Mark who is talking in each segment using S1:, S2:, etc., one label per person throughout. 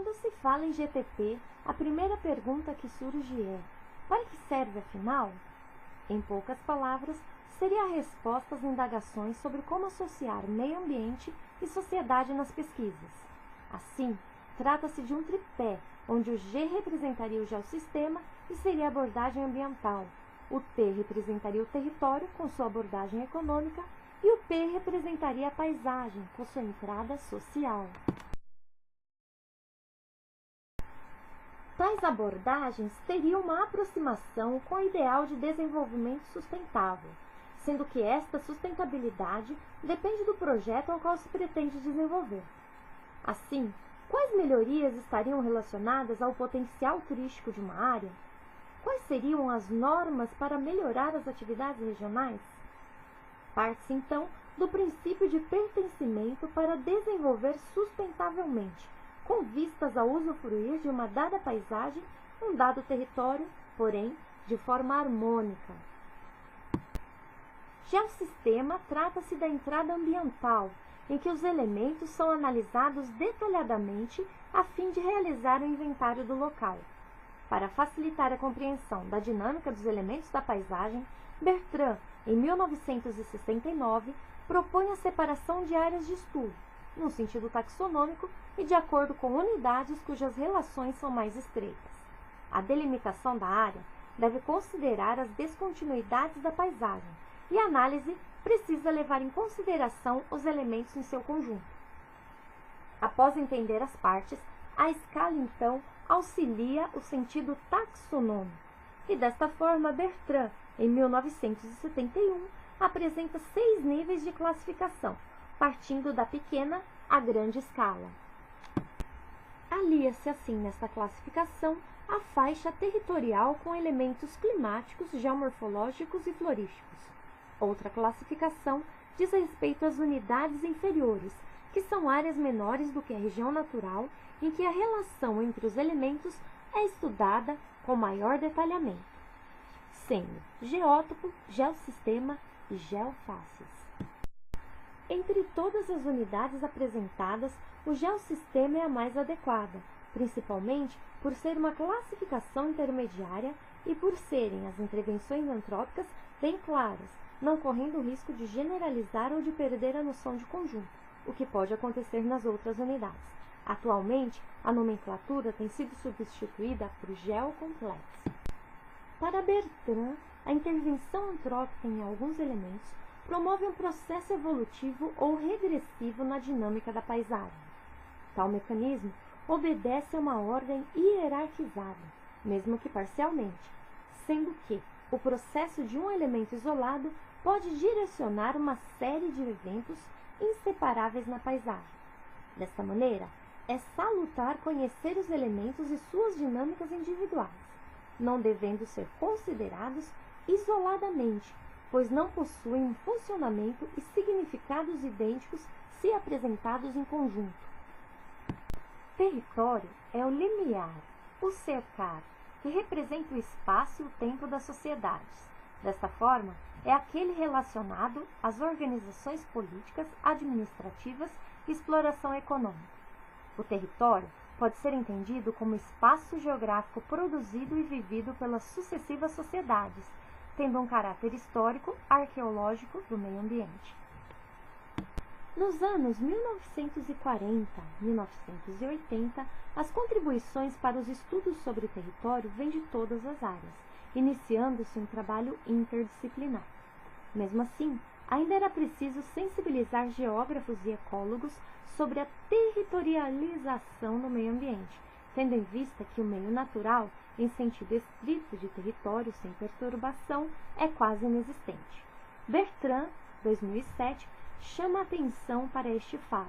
S1: Quando se fala em GTP, a primeira pergunta que surge é: para que serve afinal? Em poucas palavras, seria a resposta às indagações sobre como associar meio ambiente e sociedade nas pesquisas. Assim, trata-se de um tripé, onde o G representaria o geossistema e seria a abordagem ambiental, o T representaria o território com sua abordagem econômica e o P representaria a paisagem com sua entrada social. Tais abordagens teriam uma aproximação com o ideal de desenvolvimento sustentável, sendo que esta sustentabilidade depende do projeto ao qual se pretende desenvolver. Assim, quais melhorias estariam relacionadas ao potencial turístico de uma área? Quais seriam as normas para melhorar as atividades regionais? Parte-se, então, do princípio de pertencimento para desenvolver sustentavelmente, com vistas a usufruir de uma dada paisagem, um dado território, porém, de forma harmônica. Geossistema trata-se da entrada ambiental, em que os elementos são analisados detalhadamente a fim de realizar o inventário do local. Para facilitar a compreensão da dinâmica dos elementos da paisagem, Bertrand, em 1969, propõe a separação de áreas de estudo, num sentido taxonômico e de acordo com unidades cujas relações são mais estreitas. A delimitação da área deve considerar as descontinuidades da paisagem e a análise precisa levar em consideração os elementos em seu conjunto. Após entender as partes, a escala, então, auxilia o sentido taxonômico, e desta forma Bertrand, em 1971, apresenta 6 níveis de classificação, partindo da pequena à grande escala. Alia-se assim nesta classificação a faixa territorial com elementos climáticos, geomorfológicos e florísticos. Outra classificação diz respeito às unidades inferiores, que são áreas menores do que a região natural, em que a relação entre os elementos é estudada com maior detalhamento, sendo geótopo, geossistema e geofaces. Entre todas as unidades apresentadas, o geossistema é a mais adequada, principalmente por ser uma classificação intermediária e por serem as intervenções antrópicas bem claras, não correndo o risco de generalizar ou de perder a noção de conjunto, o que pode acontecer nas outras unidades. Atualmente, a nomenclatura tem sido substituída por geocomplexo. Para Bertrand, a intervenção antrópica em alguns elementos promove um processo evolutivo ou regressivo na dinâmica da paisagem. Tal mecanismo obedece a uma ordem hierarquizada, mesmo que parcialmente, sendo que o processo de um elemento isolado pode direcionar uma série de eventos inseparáveis na paisagem. Desta maneira, é salutar conhecer os elementos e suas dinâmicas individuais, não devendo ser considerados isoladamente, pois não possuem um funcionamento e significados idênticos se apresentados em conjunto. Território é o limiar, o cercar, que representa o espaço e o tempo das sociedades. Desta forma, é aquele relacionado às organizações políticas, administrativas e exploração econômica. O território pode ser entendido como espaço geográfico produzido e vivido pelas sucessivas sociedades, tendo um caráter histórico, arqueológico do meio ambiente. Nos anos 1940 e 1980, as contribuições para os estudos sobre território vêm de todas as áreas, iniciando-se um trabalho interdisciplinar. Mesmo assim, ainda era preciso sensibilizar geógrafos e ecólogos sobre a territorialização do meio ambiente, tendo em vista que o meio natural, em sentido estrito de território sem perturbação, é quase inexistente. Bertrand, 2007, chama a atenção para este fato.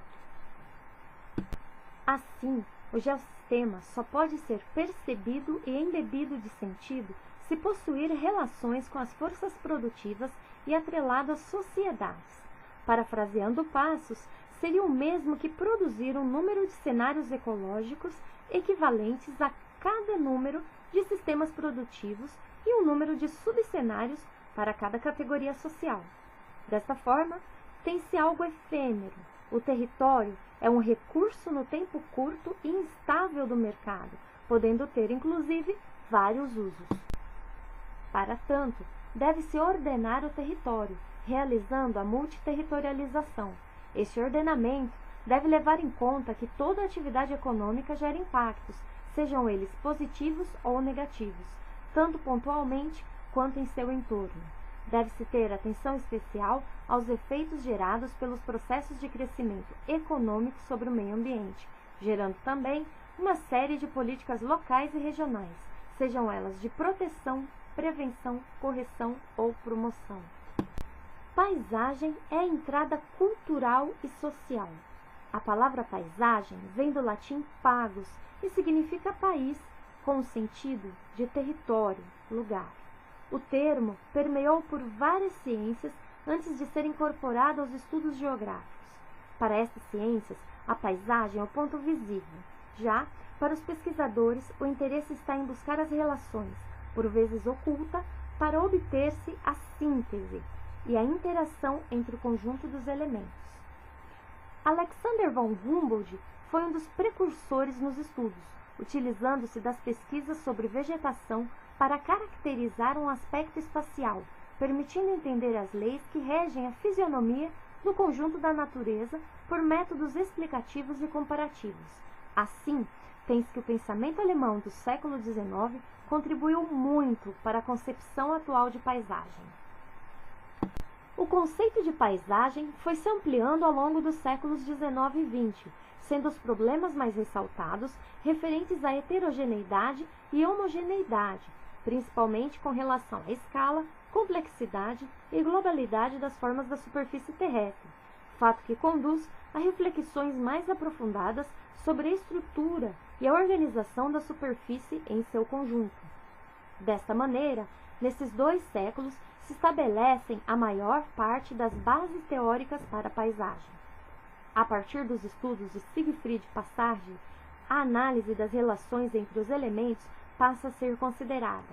S1: Assim, o geossistema só pode ser percebido e embebido de sentido se possuir relações com as forças produtivas e atrelado às sociedades. Parafraseando Passos, seria o mesmo que produzir um número de cenários ecológicos equivalentes a cada número de sistemas produtivos e um número de subcenários para cada categoria social. Desta forma, tem-se algo efêmero, o território, é um recurso no tempo curto e instável do mercado, podendo ter, inclusive, vários usos. Para tanto, deve-se ordenar o território, realizando a multiterritorialização. Este ordenamento deve levar em conta que toda atividade econômica gera impactos, sejam eles positivos ou negativos, tanto pontualmente quanto em seu entorno. Deve-se ter atenção especial aos efeitos gerados pelos processos de crescimento econômico sobre o meio ambiente, gerando também uma série de políticas locais e regionais, sejam elas de proteção, prevenção, correção ou promoção. Paisagem é a entrada cultural e social. A palavra paisagem vem do latim pagus e significa país, com o sentido de território, lugar. O termo permeou por várias ciências antes de ser incorporado aos estudos geográficos. Para estas ciências, a paisagem é o ponto visível. Já, para os pesquisadores, o interesse está em buscar as relações, por vezes oculta, para obter-se a síntese e a interação entre o conjunto dos elementos. Alexander von Humboldt foi um dos precursores nos estudos, utilizando-se das pesquisas sobre vegetação para caracterizar um aspecto espacial, permitindo entender as leis que regem a fisionomia do conjunto da natureza por métodos explicativos e comparativos. Assim, tem-se que o pensamento alemão do século XIX contribuiu muito para a concepção atual de paisagem. O conceito de paisagem foi se ampliando ao longo dos séculos XIX e XX, sendo os problemas mais ressaltados referentes à heterogeneidade e homogeneidade, principalmente com relação à escala, complexidade e globalidade das formas da superfície terrestre, fato que conduz a reflexões mais aprofundadas sobre a estrutura e a organização da superfície em seu conjunto. Desta maneira, nesses 2 séculos, se estabelecem a maior parte das bases teóricas para a paisagem. A partir dos estudos de Siegfried Passarge, a análise das relações entre os elementos passa a ser considerada.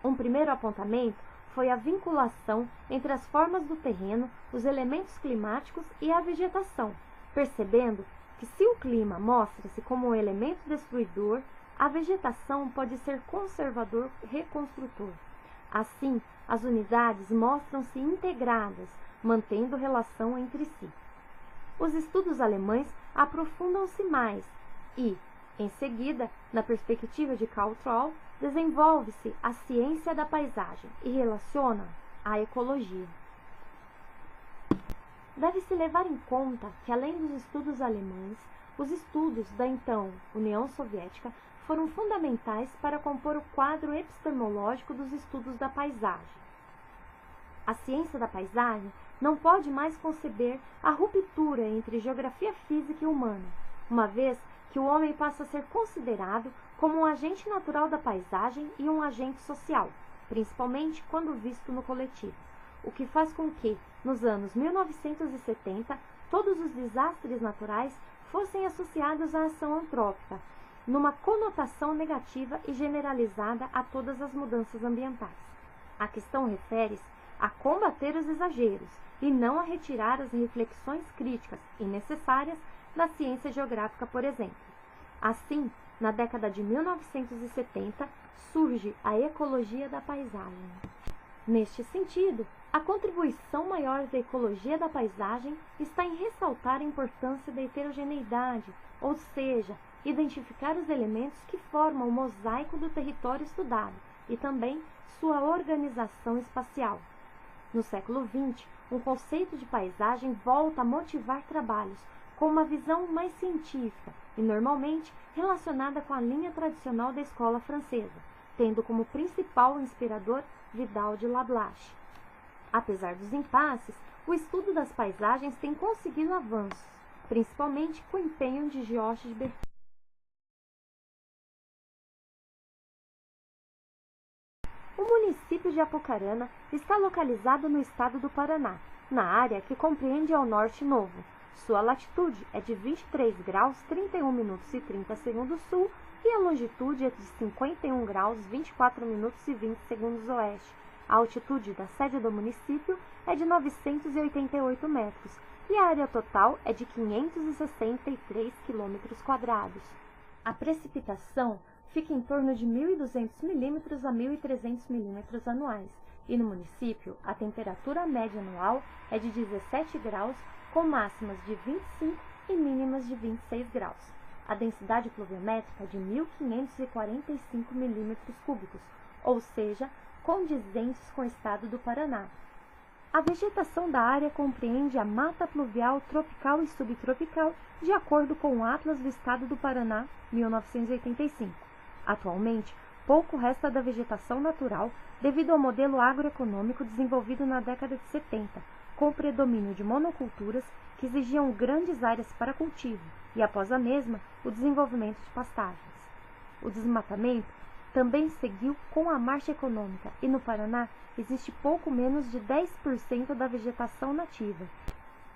S1: Um primeiro apontamento foi a vinculação entre as formas do terreno, os elementos climáticos e a vegetação, percebendo que se o clima mostra-se como um elemento destruidor, a vegetação pode ser conservador reconstrutor. Assim, as unidades mostram-se integradas, mantendo relação entre si. Os estudos alemães aprofundam-se mais e, em seguida, na perspectiva de Karl Troll, desenvolve-se a ciência da paisagem e relaciona à ecologia. Deve-se levar em conta que, além dos estudos alemães, os estudos da então União Soviética foram fundamentais para compor o quadro epistemológico dos estudos da paisagem. A ciência da paisagem não pode mais conceber a ruptura entre geografia física e humana, uma vez que o homem passa a ser considerado como um agente natural da paisagem e um agente social, principalmente quando visto no coletivo, o que faz com que, nos anos 1970, todos os desastres naturais fossem associados à ação antrópica, numa conotação negativa e generalizada a todas as mudanças ambientais. A questão refere-se a combater os exageros e não a retirar as reflexões críticas e necessárias da ciência geográfica, por exemplo. Assim, na década de 1970, surge a ecologia da paisagem. Neste sentido, a contribuição maior da ecologia da paisagem está em ressaltar a importância da heterogeneidade, ou seja, identificar os elementos que formam o mosaico do território estudado e também sua organização espacial. No século XX, um conceito de paisagem volta a motivar trabalhos com uma visão mais científica e, normalmente, relacionada com a linha tradicional da escola francesa, tendo como principal inspirador Vidal de Lablache. Apesar dos impasses, o estudo das paisagens tem conseguido avanços, principalmente com o empenho de Georges Berthoud. O município de Apucarana está localizado no estado do Paraná, na área que compreende ao Norte Novo. Sua latitude é de 23 graus 31 minutos e 30 segundos sul e a longitude é de 51 graus 24 minutos e 20 segundos oeste, A altitude da sede do município é de 988 metros e a área total é de 563 km². A precipitação fica em torno de 1.200 milímetros a 1.300 milímetros anuais, e no município a temperatura média anual é de 17 graus, com máximas de 25 e mínimas de 26 graus. A densidade pluviométrica é de 1.545 milímetros cúbicos, ou seja, condizentes com o estado do Paraná. A vegetação da área compreende a mata pluvial tropical e subtropical, de acordo com o Atlas do Estado do Paraná, 1985. Atualmente, pouco resta da vegetação natural devido ao modelo agroeconômico desenvolvido na década de 70, com o predomínio de monoculturas que exigiam grandes áreas para cultivo e, após a mesma, o desenvolvimento de pastagens. O desmatamento também seguiu com a marcha econômica e no Paraná existe pouco menos de 10% da vegetação nativa.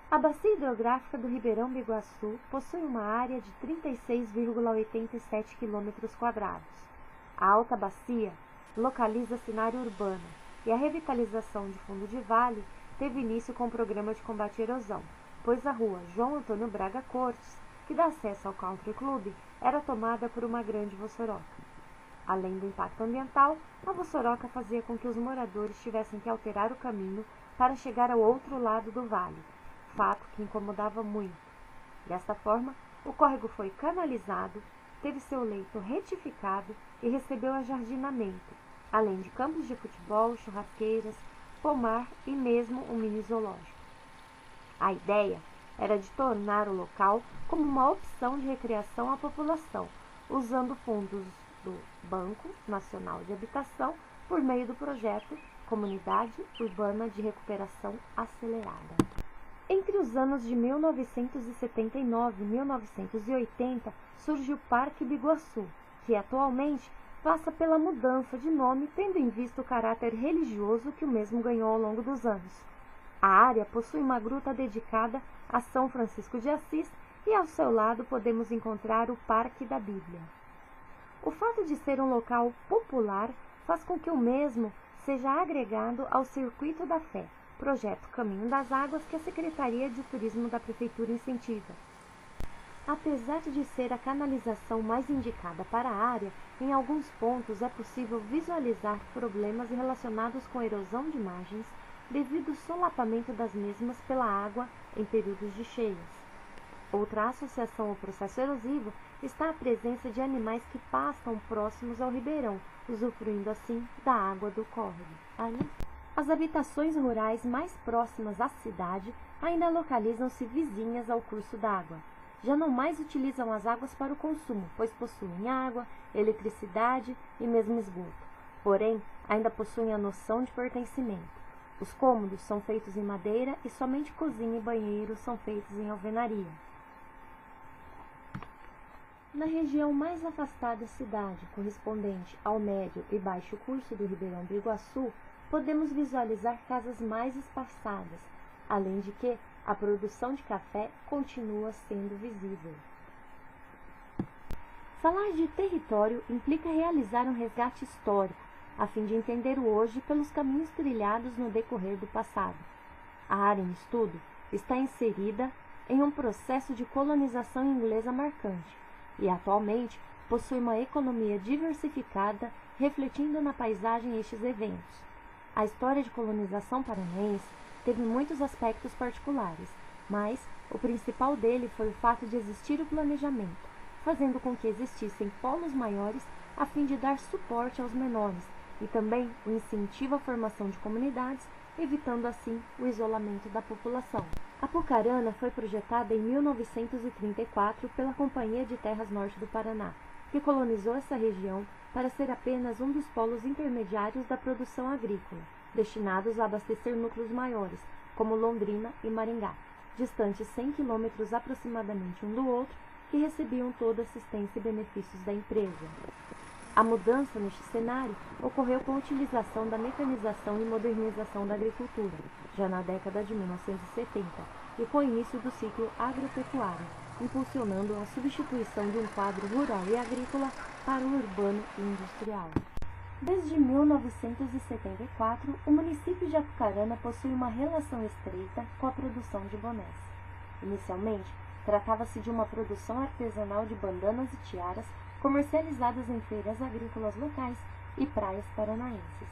S1: A bacia hidrográfica do Ribeirão Biguaçu possui uma área de 36,87 km². A alta bacia localiza-se na área urbana e a revitalização de fundo de vale teve início com o programa de combate à erosão, pois a rua João Antônio Braga Cortes, que dá acesso ao Country Club, era tomada por uma grande vossoroca. Além do impacto ambiental, a vossoroca fazia com que os moradores tivessem que alterar o caminho para chegar ao outro lado do vale, fato que incomodava muito. Desta forma, o córrego foi canalizado, teve seu leito retificado e recebeu ajardinamento, além de campos de futebol, churrasqueiras, pomar e mesmo um mini zoológico. A ideia era de tornar o local como uma opção de recreação à população, usando fundos do Banco Nacional de Habitação por meio do projeto Comunidade Urbana de Recuperação Acelerada. Entre os anos de 1979 e 1980 surge o Parque Biguaçu, que atualmente passa pela mudança de nome, tendo em vista o caráter religioso que o mesmo ganhou ao longo dos anos. A área possui uma gruta dedicada a São Francisco de Assis e ao seu lado podemos encontrar o Parque da Bíblia. O fato de ser um local popular faz com que o mesmo seja agregado ao Circuito da Fé, projeto Caminho das Águas que a Secretaria de Turismo da Prefeitura incentiva. Apesar de ser a canalização mais indicada para a área, em alguns pontos é possível visualizar problemas relacionados com erosão de margens devido ao solapamento das mesmas pela água em períodos de cheias. Outra associação ao processo erosivo está a presença de animais que pastam próximos ao ribeirão, usufruindo assim da água do córrego. As habitações rurais mais próximas à cidade ainda localizam-se vizinhas ao curso d'água. Já não mais utilizam as águas para o consumo, pois possuem água, eletricidade e mesmo esgoto. Porém, ainda possuem a noção de pertencimento. Os cômodos são feitos em madeira e somente cozinha e banheiro são feitos em alvenaria. Na região mais afastada da cidade, correspondente ao médio e baixo curso do Ribeirão Biguaçu, podemos visualizar casas mais espaçadas, além de que a produção de café continua sendo visível. Falar de território implica realizar um resgate histórico, a fim de entender o hoje pelos caminhos trilhados no decorrer do passado. A área em estudo está inserida em um processo de colonização inglesa marcante e, atualmente, possui uma economia diversificada, refletindo na paisagem estes eventos. A história de colonização paranaense teve muitos aspectos particulares, mas o principal dele foi o fato de existir o planejamento, fazendo com que existissem polos maiores a fim de dar suporte aos menores, e também o incentivo à formação de comunidades, evitando assim o isolamento da população. Apucarana foi projetada em 1934 pela Companhia de Terras Norte do Paraná, que colonizou essa região para ser apenas um dos polos intermediários da produção agrícola, destinados a abastecer núcleos maiores, como Londrina e Maringá, distantes 100 quilômetros aproximadamente um do outro, que recebiam toda a assistência e benefícios da empresa. A mudança neste cenário ocorreu com a utilização da mecanização e modernização da agricultura, já na década de 1970, e com o início do ciclo agropecuário, impulsionando a substituição de um quadro rural e agrícola para o urbano e industrial. Desde 1974, o município de Apucarana possui uma relação estreita com a produção de bonés. Inicialmente, tratava-se de uma produção artesanal de bandanas e tiaras comercializadas em feiras agrícolas locais e praias paranaenses.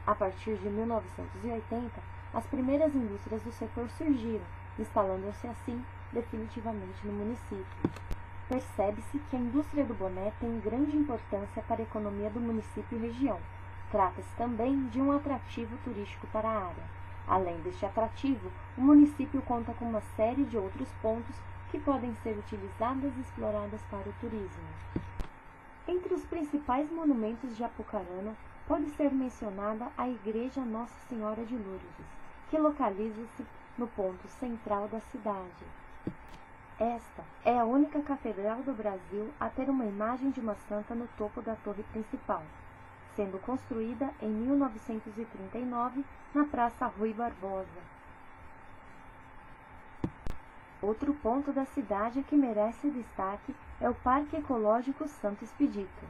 S1: A partir de 1980, as primeiras indústrias do setor surgiram, instalando-se assim definitivamente no município. Percebe-se que a indústria do boné tem grande importância para a economia do município e região. Trata-se também de um atrativo turístico para a área. Além deste atrativo, o município conta com uma série de outros pontos que podem ser utilizadas e exploradas para o turismo. Entre os principais monumentos de Apucarana, pode ser mencionada a Igreja Nossa Senhora de Lourdes, que localiza-se no ponto central da cidade. Esta é a única catedral do Brasil a ter uma imagem de uma santa no topo da torre principal, sendo construída em 1939 na Praça Rui Barbosa. Outro ponto da cidade que merece destaque é o Parque Ecológico Santo Expedito.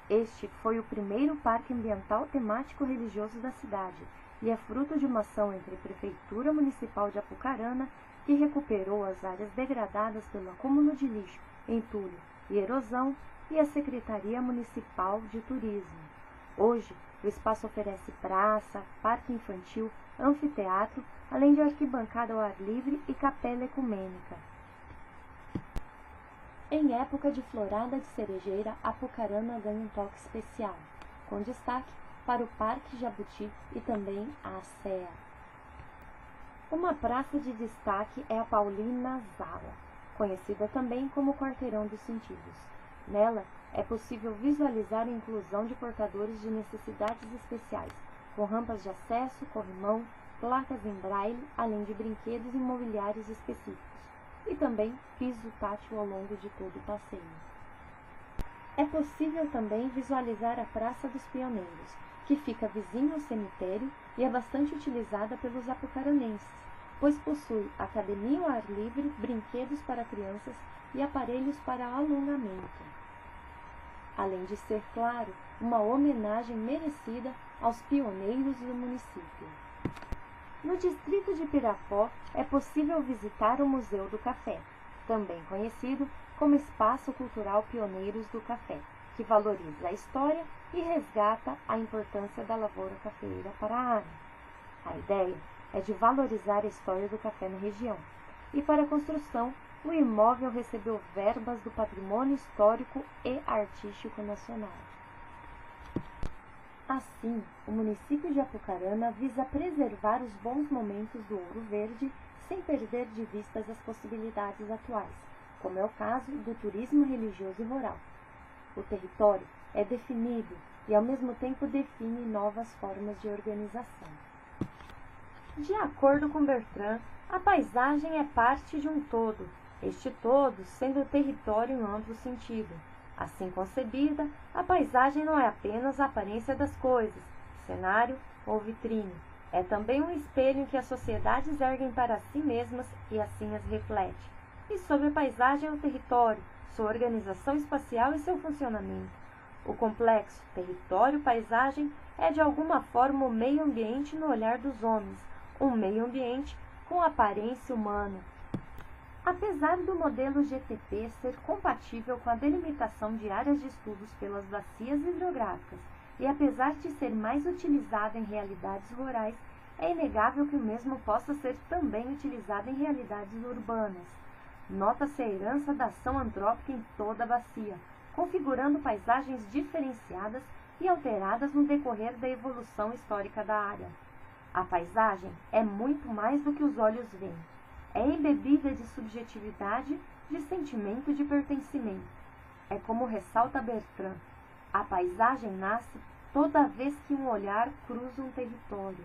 S1: Este foi o primeiro parque ambiental temático religioso da cidade e é fruto de uma ação entre a Prefeitura Municipal de Apucarana, que recuperou as áreas degradadas pelo acúmulo de lixo, entulho e erosão, e a Secretaria Municipal de Turismo. Hoje, o espaço oferece praça, parque infantil, anfiteatro, além de arquibancada ao ar livre e capela ecumênica. Em época de florada de cerejeira, Apucarana ganha um toque especial, com destaque para o Parque Jabuti e também a Assea. Uma praça de destaque é a Paulina Zala, conhecida também como Quarteirão dos Sentidos. Nela, é possível visualizar a inclusão de portadores de necessidades especiais, com rampas de acesso, corrimão, placas em braille, além de brinquedos e mobiliários específicos, e também piso tátil ao longo de todo o passeio. É possível também visualizar a Praça dos Pioneiros, que fica vizinho ao cemitério e é bastante utilizada pelos apucaranenses, pois possui academia ao ar livre, brinquedos para crianças e aparelhos para alongamento. Além de ser, claro, uma homenagem merecida aos pioneiros do município. No distrito de Pirapó é possível visitar o Museu do Café, também conhecido como Espaço Cultural Pioneiros do Café, que valoriza a história e resgata a importância da lavoura cafeeira para a área. A ideia é de valorizar a história do café na região, e para a construção, o imóvel recebeu verbas do Patrimônio Histórico e Artístico Nacional. Assim, o município de Apucarana visa preservar os bons momentos do Ouro Verde sem perder de vista as possibilidades atuais, como é o caso do turismo religioso e rural. O território é definido e, ao mesmo tempo, define novas formas de organização. De acordo com Bertrand, a paisagem é parte de um todo, este todo sendo o território em amplo sentido. Assim concebida, a paisagem não é apenas a aparência das coisas, cenário ou vitrine. É também um espelho em que as sociedades erguem para si mesmas e assim as reflete. E sobre a paisagem é o território, sua organização espacial e seu funcionamento. O complexo território-paisagem é de alguma forma o meio ambiente no olhar dos homens, um meio ambiente com aparência humana. Apesar do modelo GTP ser compatível com a delimitação de áreas de estudos pelas bacias hidrográficas e apesar de ser mais utilizado em realidades rurais, é inegável que o mesmo possa ser também utilizado em realidades urbanas. Nota-se a herança da ação antrópica em toda a bacia, configurando paisagens diferenciadas e alteradas no decorrer da evolução histórica da área. A paisagem é muito mais do que os olhos veem. É embebida de subjetividade, de sentimento de pertencimento. É como ressalta Bertrand, a paisagem nasce toda vez que um olhar cruza um território.